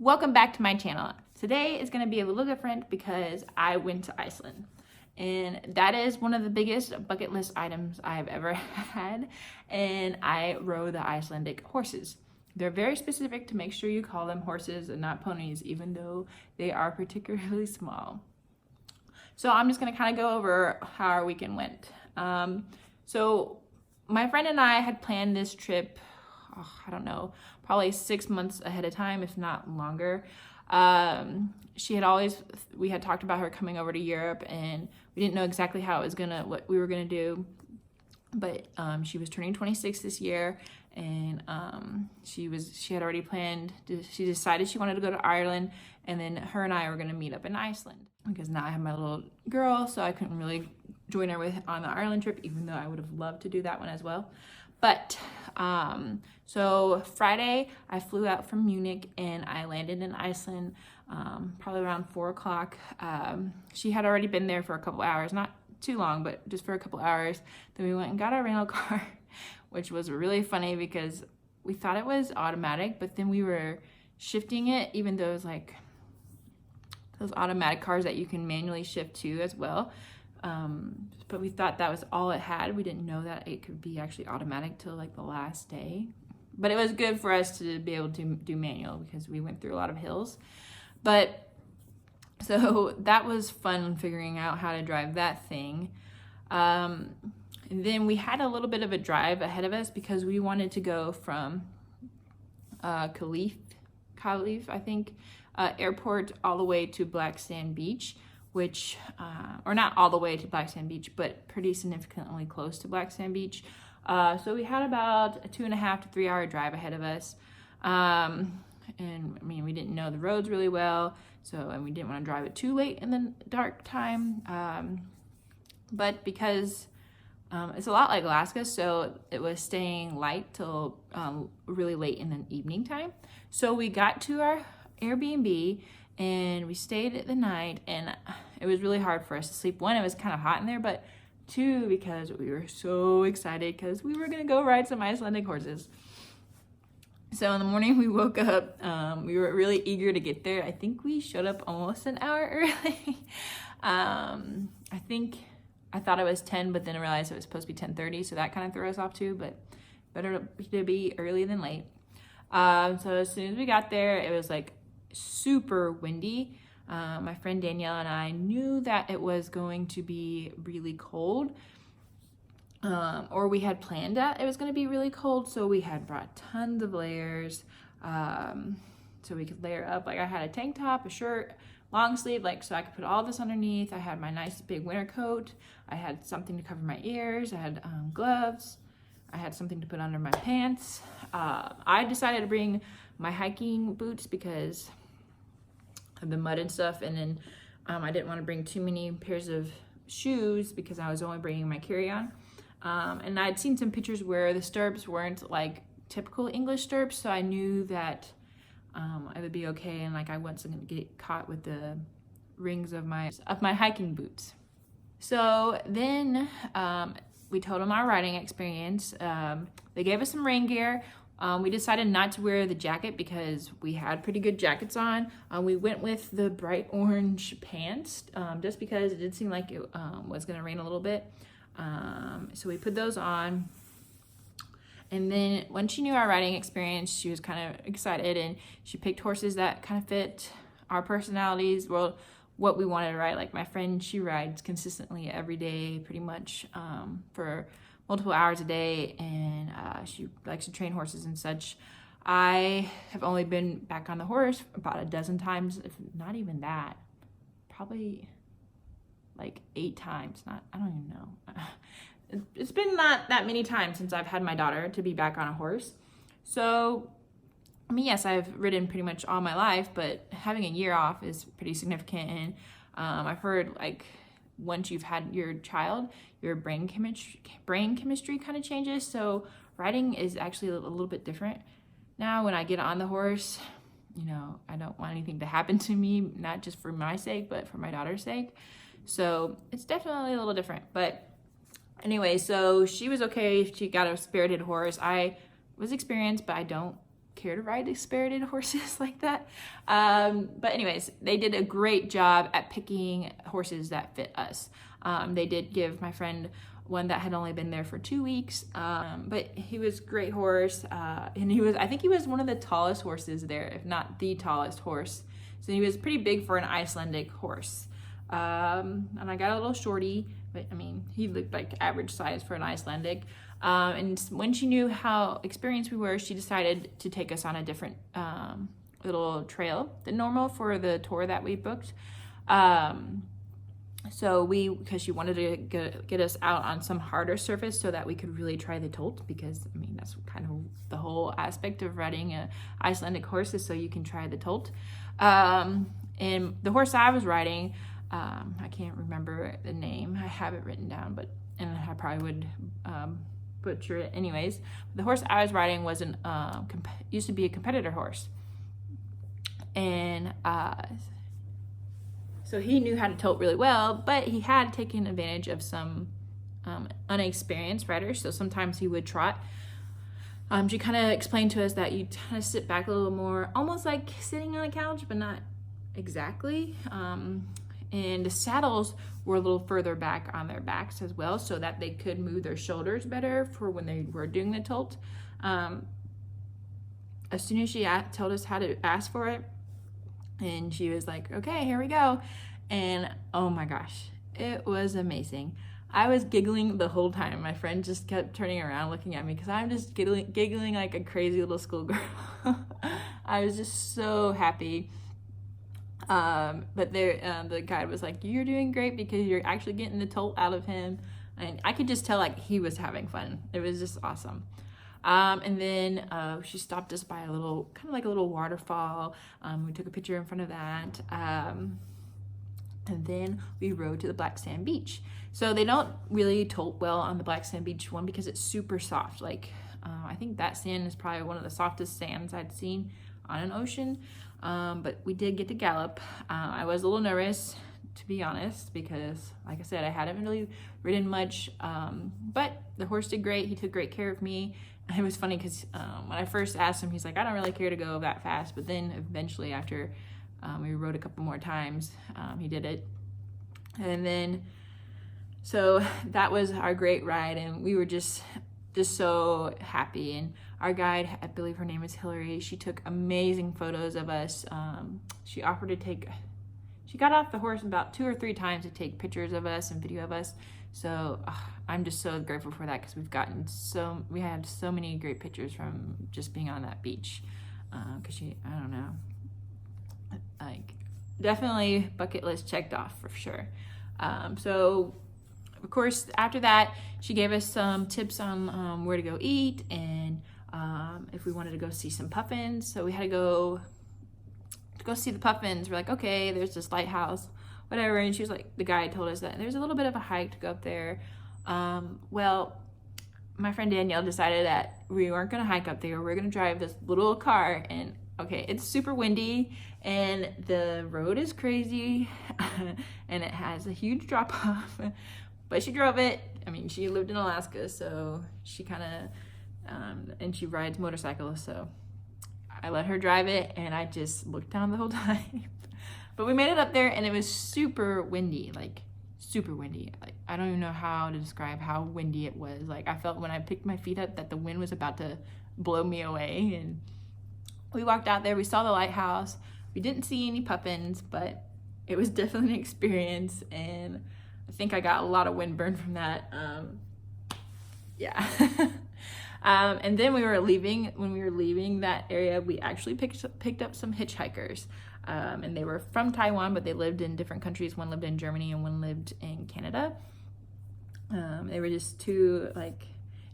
Welcome back to my channel. Today is going to be a little different because I went to Iceland, and that is one of the biggest bucket list items I've ever had, and I rode the Icelandic horses. They're very specific to make sure you call them horses and not ponies, even though they are particularly small. So I'm just going to kind of go over how our weekend went. So my friend and I had planned this trip, I don't know, probably 6 months ahead of time, if not longer. We had talked about her coming over to Europe, and we didn't know exactly what we were gonna do. But she was turning 26 this year, and she had already planned. She decided she wanted to go to Ireland, and then her and I were gonna meet up in Iceland. Because now I have my little girl, so I couldn't really join her on the Ireland trip, even though I would have loved to do that one as well. But so Friday I flew out from Munich and I landed in Iceland probably around 4 o'clock. She had already been there for a couple hours, not too long, but just for a couple hours. Then we went and got our rental car, which was really funny because we thought it was automatic, but then we were shifting it, even though it was like those automatic cars that you can manually shift to as well. But we thought that was all it had. We didn't know that it could be actually automatic till like the last day. But it was good for us to be able to do manual because we went through a lot of hills. But so that was fun figuring out how to drive that thing. And then we had a little bit of a drive ahead of us because we wanted to go from Khalif, I think, airport all the way to Black Sand Beach, which, or not all the way to Black Sand Beach, but pretty significantly close to Black Sand Beach. So we had about a 2.5 to 3 hour drive ahead of us. And I mean, we didn't know the roads really well, and we didn't want to drive it too late in the dark time. But because it's a lot like Alaska, so it was staying light till really late in the evening time. So we got to our Airbnb and we stayed at the night, and it was really hard for us to sleep. One, it was kind of hot in there, but two, because we were so excited because we were gonna go ride some Icelandic horses. So in the morning we woke up, we were really eager to get there. I think we showed up almost an hour early. I thought it was 10, but then I realized it was supposed to be 10:30, so that kind of threw us off too, but better to be early than late. So as soon as we got there, it was like super windy. My friend Danielle and I knew that it was going to be really cold, or we had planned that it was going to be really cold, so we had brought tons of layers, so we could layer up. Like I had a tank top, a shirt, long sleeve, like so I could put all this underneath. I had my nice big winter coat. I had something to cover my ears. I had gloves. I had something to put under my pants. I decided to bring my hiking boots because of the mud and stuff, and then I didn't want to bring too many pairs of shoes because I was only bringing my carry-on. And I'd seen some pictures where the stirrups weren't like typical English stirrups, so I knew that it would be okay, and like I wasn't going to get caught with the rings of my hiking boots. So then we told them our riding experience. They gave us some rain gear. We decided not to wear the jacket because we had pretty good jackets on. We went with the bright orange pants just because it did seem like it was going to rain a little bit. So we put those on. And then when she knew our riding experience, she was kind of excited, and she picked horses that kind of fit our personalities, well, what we wanted to ride. Like my friend, she rides consistently every day pretty much for multiple hours a day, and she likes to train horses and such. I have only been back on the horse about a dozen times, if not even that, probably like 8 times. I don't even know. It's been not that many times since I've had my daughter to be back on a horse. So, I mean, yes, I've ridden pretty much all my life, but having a year off is pretty significant. And I've heard like once you've had your child, your brain chemistry kind of changes. So riding is actually a little bit different. Now when I get on the horse, I don't want anything to happen to me, not just for my sake, but for my daughter's sake. So it's definitely a little different. But anyway, so she was okay if she got a spirited horse. I was experienced, but I don't care to ride spirited horses like that. But anyways, they did a great job at picking horses that fit us. They did give my friend one that had only been there for 2 weeks, but he was a great horse, and I think he was one of the tallest horses there, if not the tallest horse. So he was pretty big for an Icelandic horse. And I got a little shorty, but I mean, he looked like average size for an Icelandic. And when she knew how experienced we were, she decided to take us on a different little trail than normal for the tour that we booked. So because she wanted to get us out on some harder surface so that we could really try the tolt, because I mean, that's kind of the whole aspect of riding a Icelandic horse, is so you can try the tolt. And the horse I was riding, I can't remember the name. I have it written down, and I probably would butcher it anyways. The horse I was riding was used to be a competitor horse, and so he knew how to tolt really well, but he had taken advantage of some unexperienced riders. So sometimes he would trot. She kind of explained to us that you kind of sit back a little more, almost like sitting on a couch, but not exactly. And the saddles were a little further back on their backs as well, so that they could move their shoulders better for when they were doing the tolt. As soon as she told us how to ask for it, and she was like, okay, here we go. And oh my gosh, it was amazing. I was giggling the whole time. My friend just kept turning around looking at me because I'm just giggling like a crazy little schoolgirl. I was just so happy. But the guide was like, you're doing great because you're actually getting the tolt out of him. And I could just tell like he was having fun. It was just awesome. And then she stopped us by a little, kind of like a little waterfall. We took a picture in front of that. And then we rode to the black sand beach. So they don't really tolt well on the black sand beach one because it's super soft. Like, I think that sand is probably one of the softest sands I'd seen on an ocean. But we did get to gallop. I was a little nervous, to be honest, because like I said, I hadn't really ridden much. But the horse did great. He took great care of me. It was funny because when I first asked him, he's like, I don't really care to go that fast. But then eventually after we rode a couple more times, he did it. And then, so that was our great ride. And we were just so happy. And our guide, I believe her name is Hillary, she took amazing photos of us. She offered to she got off the horse about 2 or 3 times to take pictures of us and video of us. So I'm just so grateful for that, because we had so many great pictures from just being on that beach. Because I don't know, like, definitely bucket list checked off for sure. So of course, after that, she gave us some tips on where to go eat, and if we wanted to go see some puffins. So we had to go see the puffins. We're like, okay, there's this lighthouse, whatever. And she was like, the guide told us that there's a little bit of a hike to go up there. Well, my friend Danielle decided that we weren't going to hike up there. We're going to drive this little car, and okay, it's super windy and the road is crazy and it has a huge drop off, but she drove it. I mean, she lived in Alaska, so she kind of, and she rides motorcycles, so I let her drive it and I just looked down the whole time. But we made it up there and it was super windy, like super windy. Like, I don't even know how to describe how windy it was. Like, I felt when I picked my feet up that the wind was about to blow me away. And we walked out there, we saw the lighthouse. We didn't see any puffins, but it was definitely an experience, and I think I got a lot of windburn from that. Yeah. And then when we were leaving that area, we actually picked up some hitchhikers. And they were from Taiwan, but they lived in different countries. One lived in Germany and one lived in Canada. They were just 2 like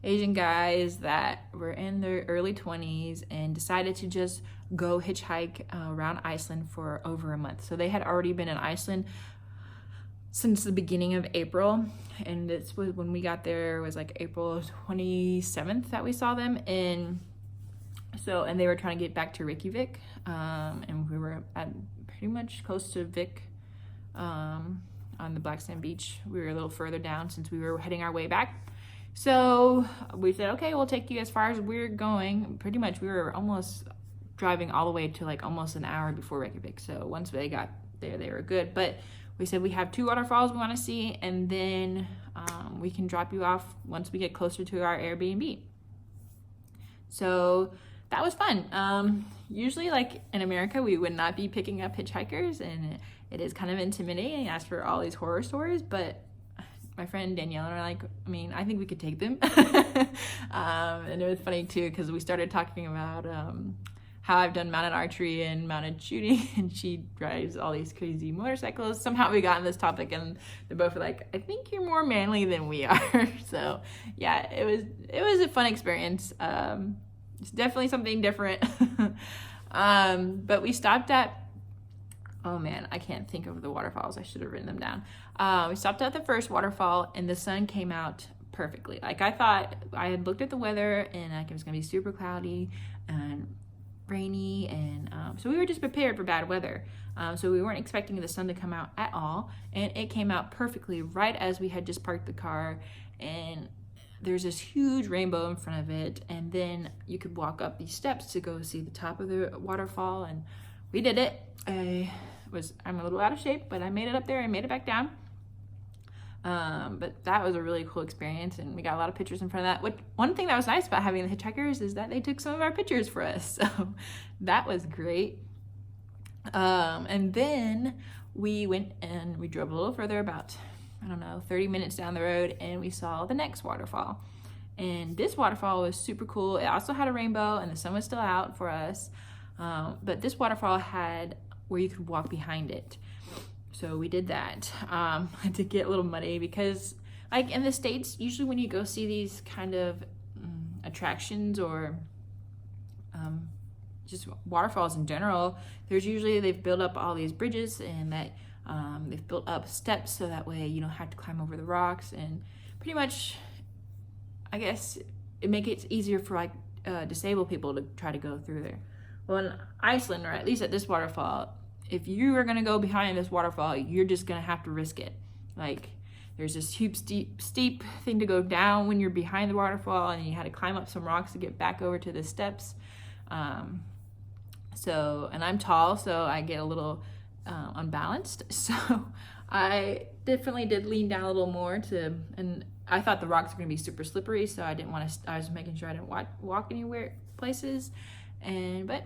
Asian guys that were in their early 20s and decided to just go hitchhike around Iceland for over a month. So they had already been in Iceland since the beginning of April, and this was when we got there. It was like April 27th that we saw them. And they were trying to get back to Reykjavik, and we were at pretty much close to Vik on the Black Sand Beach. We were a little further down since we were heading our way back. So we said, okay, we'll take you as far as we're going. Pretty much we were almost driving all the way to like almost an hour before Reykjavik. So once they got there, they were good. But we said we have 2 waterfalls we want to see, and then we can drop you off once we get closer to our Airbnb. So that was fun. Usually, like in America, we would not be picking up hitchhikers, and it is kind of intimidating as for all these horror stories, but my friend Danielle and I are like, I mean, I think we could take them. And it was funny too, because we started talking about how I've done mounted archery and mounted shooting, and she drives all these crazy motorcycles. Somehow we got on this topic, and they both were like, I think you're more manly than we are. So yeah, it was a fun experience. It's definitely something different. But we stopped at, oh man, I can't think of the waterfalls. I should have written them down. We stopped at the first waterfall, and the sun came out perfectly. Like, I thought, I had looked at the weather, and like it was gonna be super cloudy and rainy, and so we were just prepared for bad weather. So we weren't expecting the sun to come out at all, and it came out perfectly right as we had just parked the car, and there's this huge rainbow in front of it, and then you could walk up these steps to go see the top of the waterfall, and we did it. I'm a little out of shape, but I made it up there and made it back down. But that was a really cool experience, and we got a lot of pictures in front of that. One thing that was nice about having the hitchhikers is that they took some of our pictures for us, so that was great. And then we went and we drove a little further, about, I don't know, 30 minutes down the road, and we saw the next waterfall. And this waterfall was super cool. It also had a rainbow, and the sun was still out for us. But this waterfall had where you could walk behind it. So we did that. I had to get a little muddy because, like, in the States, usually when you go see these kind of attractions or just waterfalls in general, they've built up all these bridges, and that they've built up steps so that way you don't have to climb over the rocks, and pretty much, I guess, it makes it easier for like disabled people to try to go through there. Well, in Iceland, or at least at this waterfall, if you are gonna go behind this waterfall, you're just gonna have to risk it. Like, there's this huge steep thing to go down when you're behind the waterfall, and you had to climb up some rocks to get back over to the steps. And I'm tall, so I get a little unbalanced. So I definitely did lean down a little more and I thought the rocks were gonna be super slippery, so I didn't want to. I was making sure I didn't walk anywhere places, but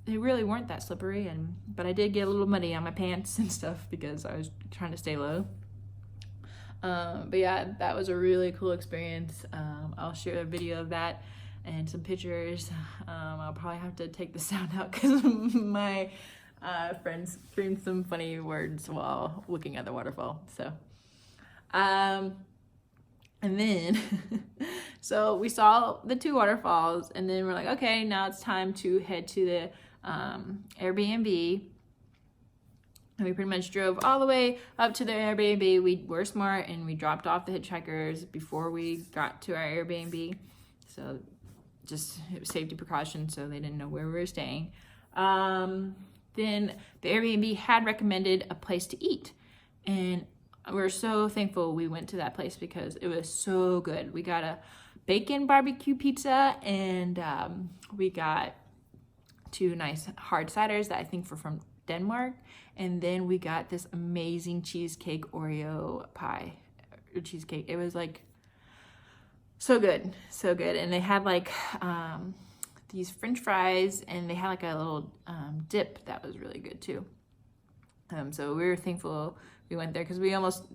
they really weren't that slippery. But I did get a little muddy on my pants and stuff because I was trying to stay low. But yeah, that was a really cool experience. I'll share a video of that and some pictures. I'll probably have to take the sound out because my friends screamed some funny words while looking at the waterfall. So, and then, so we saw the 2 waterfalls, and then we're like, okay, now it's time to head to the Airbnb. And we pretty much drove all the way up to the Airbnb. We were smart, and we dropped off the hitchhikers before we got to our Airbnb. So just safety precautions, so they didn't know where we were staying. Then the Airbnb had recommended a place to eat, and we're so thankful we went to that place because it was so good. We got a bacon barbecue pizza, and we got 2 nice hard ciders that I think were from Denmark, and then we got this amazing cheesecake Oreo pie or cheesecake. It was like so good, and they had like these French fries, and they had like a little dip that was really good too. So we were thankful we went there because we almost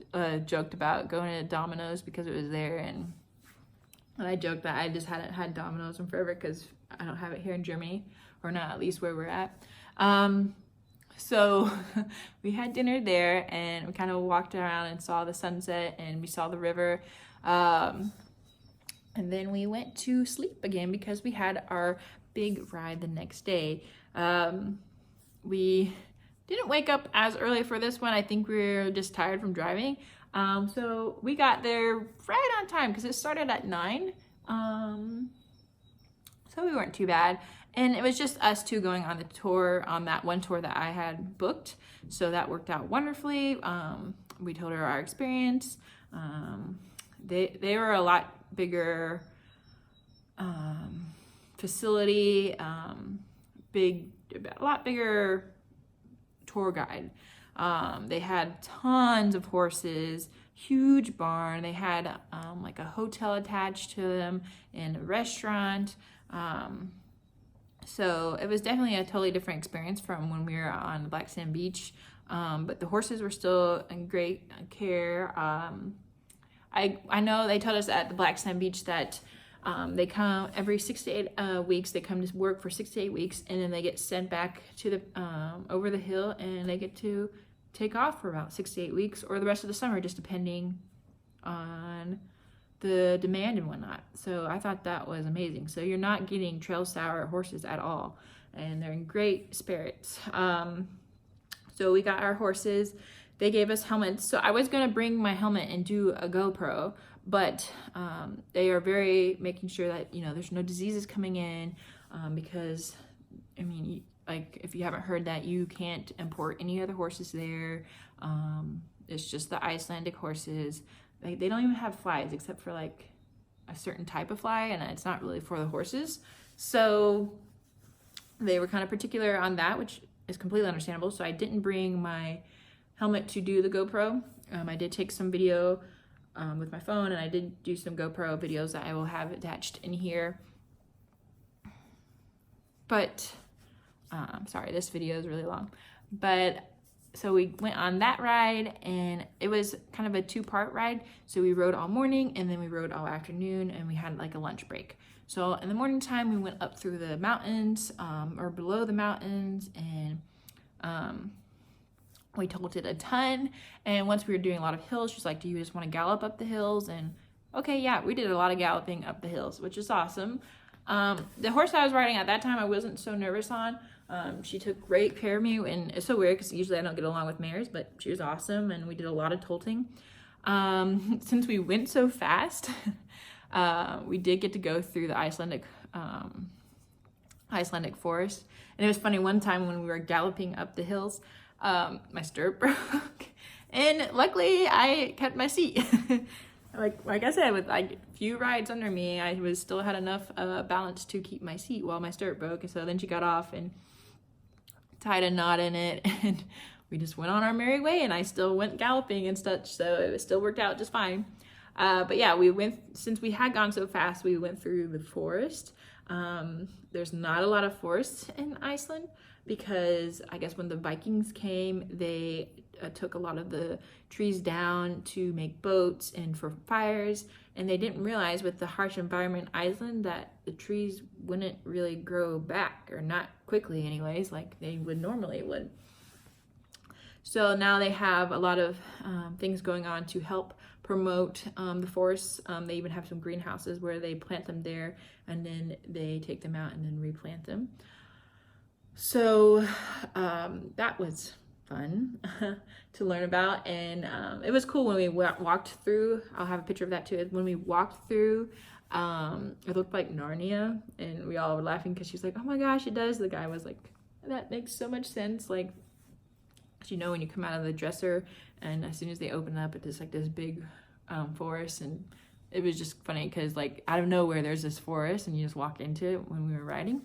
joked about going to Domino's because it was there, and I joked that I just hadn't had Domino's in forever because I don't have it here in Germany, or not at least where we're at. So we had dinner there, and we kind of walked around and saw the sunset, and we saw the river. And then we went to sleep again because we had our big ride the next day. We didn't wake up as early for this one. I think we were just tired from driving. So we got there right on time because it started at 9. So we weren't too bad. And it was just us 2 going on the tour, on that one tour that I had booked. So that worked out wonderfully. We told her our experience. They were a lot bigger facility, a lot bigger tour guide. They had tons of horses, huge barn. They had like a hotel attached to them and a restaurant. So it was definitely a totally different experience from when we were on the Black Sand Beach. But the horses were still in great care. I know they told us at the Black Sand Beach that they come every 6 to 8 weeks. They come to work for 6 to 8 weeks, and then they get sent back to the over the hill, and they get to take off for about 6 to 8 weeks or the rest of the summer, just depending on the demand and whatnot. So I thought that was amazing. So you're not getting trail sour horses at all, and they're in great spirits. So we got our horses. They gave us helmets. So I was gonna bring my helmet and do a GoPro, but they are very making sure that, you know, there's no diseases coming in, because I mean, like, if you haven't heard that, you can't import any other horses there. It's just the Icelandic horses. Like, they don't even have flies except for like a certain type of fly, and it's not really for the horses. So they were kind of particular on that, which is completely understandable. So I didn't bring my helmet to do the GoPro. I did take some video with my phone, and I did do some GoPro videos that I will have attached in here. But sorry, this video is really long. But so we went on that ride, and it was kind of a 2-part ride. So we rode all morning, and then we rode all afternoon, and we had like a lunch break. So in the morning time, we went up through the mountains, or below the mountains, and we tolted a ton. And once we were doing a lot of hills, she's like, do you just want to gallop up the hills? And okay, yeah, we did a lot of galloping up the hills, which is awesome. The horse I was riding at that time, I wasn't so nervous on. She took great care of me, and it's so weird because usually I don't get along with mares, but she was awesome, and we did a lot of tolting. Since we went so fast, we did get to go through the Icelandic forest. And it was funny, one time when we were galloping up the hills, my stirrup broke, and luckily I kept my seat. Like I said, with like a few rides under me, I still had enough balance to keep my seat while my stirrup broke. And so then she got off and tied a knot in it, and we just went on our merry way, and I still went galloping and such, so it still worked out just fine. But yeah, since we had gone so fast, we went through the forest. There's not a lot of forests in Iceland, because I guess when the Vikings came, they took a lot of the trees down to make boats and for fires, and they didn't realize with the harsh environment in Iceland that the trees wouldn't really grow back, or not quickly anyways, like they normally would. So now they have a lot of things going on to help promote the forests. They even have some greenhouses where they plant them there, and then they take them out and then replant them. So that was fun to learn about, and it was cool when we walked through. I'll have a picture of that too. When we walked through, it looked like Narnia, and we all were laughing because she's like, oh my gosh, it does. The guy was like, that makes so much sense. Like, you know, when you come out of the dresser, and as soon as they open up, it's just like this big forest. And it was just funny because like out of nowhere there's this forest, and you just walk into it when we were riding.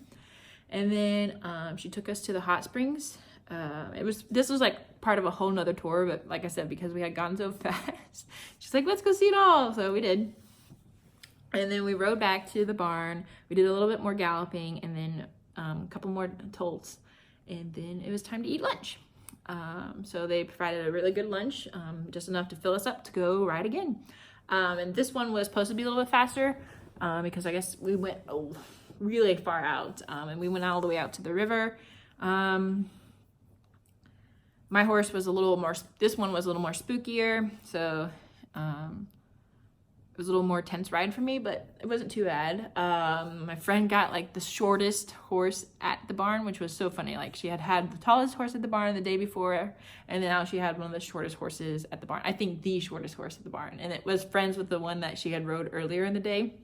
And then she took us to the hot springs. This was like part of a whole nother tour, but like I said, because we had gone so fast, she's like, let's go see it all. So we did. And then we rode back to the barn. We did a little bit more galloping, and then a couple more tolts, and then it was time to eat lunch. So they provided a really good lunch, just enough to fill us up to go ride again. And this one was supposed to be a little bit faster, because I guess we went really far out, and we went all the way out to the river. My horse was this one was a little more spookier, so it was a little more tense ride for me, but it wasn't too bad. My friend got like the shortest horse at the barn, which was so funny. Like, she had the tallest horse at the barn the day before, and then now she had one of the shortest horses at the barn. I think the shortest horse at the barn, and it was friends with the one that she had rode earlier in the day.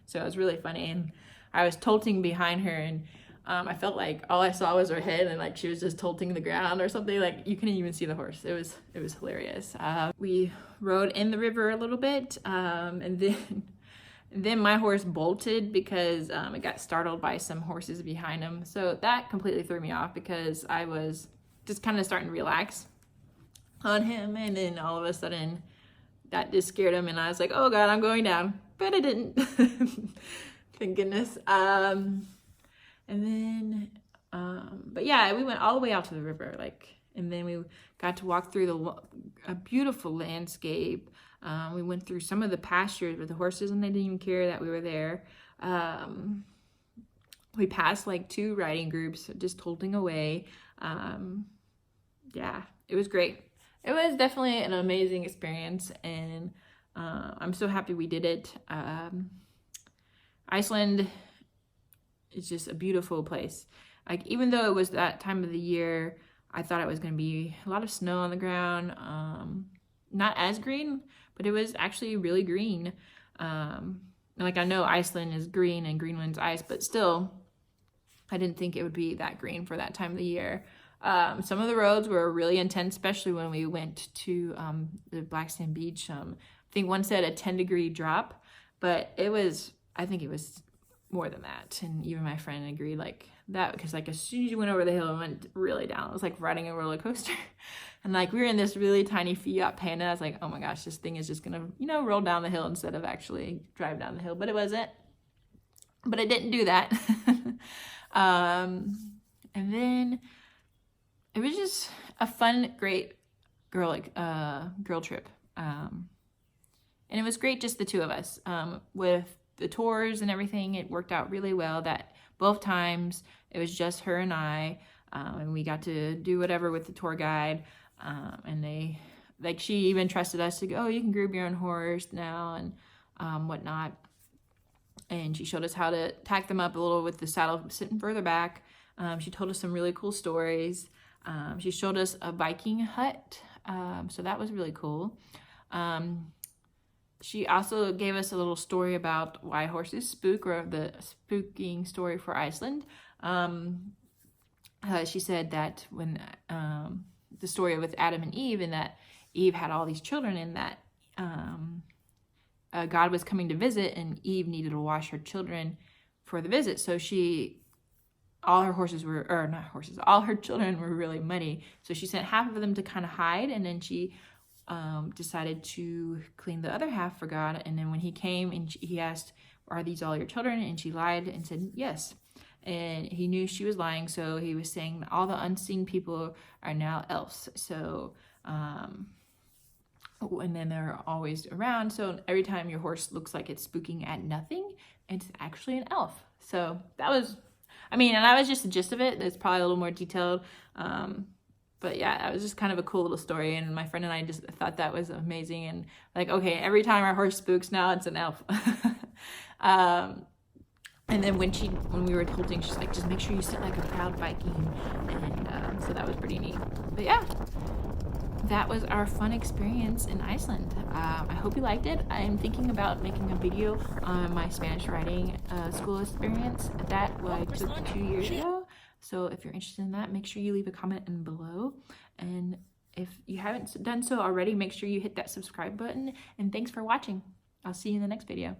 So it was really funny, and I was tolting behind her, and I felt like all I saw was her head, and like she was just tolting the ground or something. Like, you couldn't even see the horse. It was hilarious. We rode in the river a little bit, and then Then my horse bolted because it got startled by some horses behind him. So that completely threw me off because I was just kind of starting to relax on him. And then all of a sudden that just scared him. And I was like, oh God, I'm going down. But I didn't. Thank goodness. And then, but yeah, we went all the way out to the river. And then we got to walk through a beautiful landscape. We went through some of the pastures with the horses and they didn't even care that we were there. We passed like 2 riding groups just holding away. Yeah, it was great. It was definitely an amazing experience, and I'm so happy we did it. Iceland is just a beautiful place. Like, even though it was that time of the year, I thought it was going to be a lot of snow on the ground. Not as green, but it was actually really green. Like, I know Iceland is green and Greenland's ice, but still, I didn't think it would be that green for that time of the year. Some of the roads were really intense, especially when we went to the Black Sand Beach. I think one said a 10-degree drop, but I think it was more than that. And even my friend agreed like that, because like as soon as you went over the hill, it went really down. It was like riding a roller coaster. And like we were in this really tiny Fiat Panda. I was like, oh my gosh, this thing is just gonna, roll down the hill instead of actually drive down the hill. But it wasn't. But it didn't do that. And then it was just a fun, great girl trip. And it was great, just the 2 of us. With the tours and everything, it worked out really well that both times it was just her and I, and we got to do whatever with the tour guide. And she even trusted us to go, oh, you can group your own horse now and whatnot. And she showed us how to tack them up a little with the saddle sitting further back. She told us some really cool stories. She showed us a Viking hut, so that was really cool. She also gave us a little story about why horses spook, or the spooking story for Iceland. She said that when the story with Adam and Eve, and that Eve had all these children, and that God was coming to visit, and Eve needed to wash her children for the visit. So all her children were really muddy. So she sent half of them to kind of hide, and then she decided to clean the other half for God. And then when he came and he asked, are these all your children? And she lied and said yes. And he knew she was lying, so he was saying all the unseen people are now elves. So and then they're always around, so every time your horse looks like it's spooking at nothing, it's actually an elf. So that was, and that was just the gist of it. It's probably a little more detailed, but yeah, that was just kind of a cool little story, and my friend and I just thought that was amazing. And like, okay, every time our horse spooks, now it's an elf. And then when we were halting, she's like, just make sure you sit like a proud Viking. And so that was pretty neat. But yeah, that was our fun experience in Iceland. I hope you liked it. I'm thinking about making a video on my Spanish riding school experience that I took 2 years ago. So if you're interested in that, make sure you leave a comment in below. And if you haven't done so already, make sure you hit that subscribe button. And thanks for watching. I'll see you in the next video.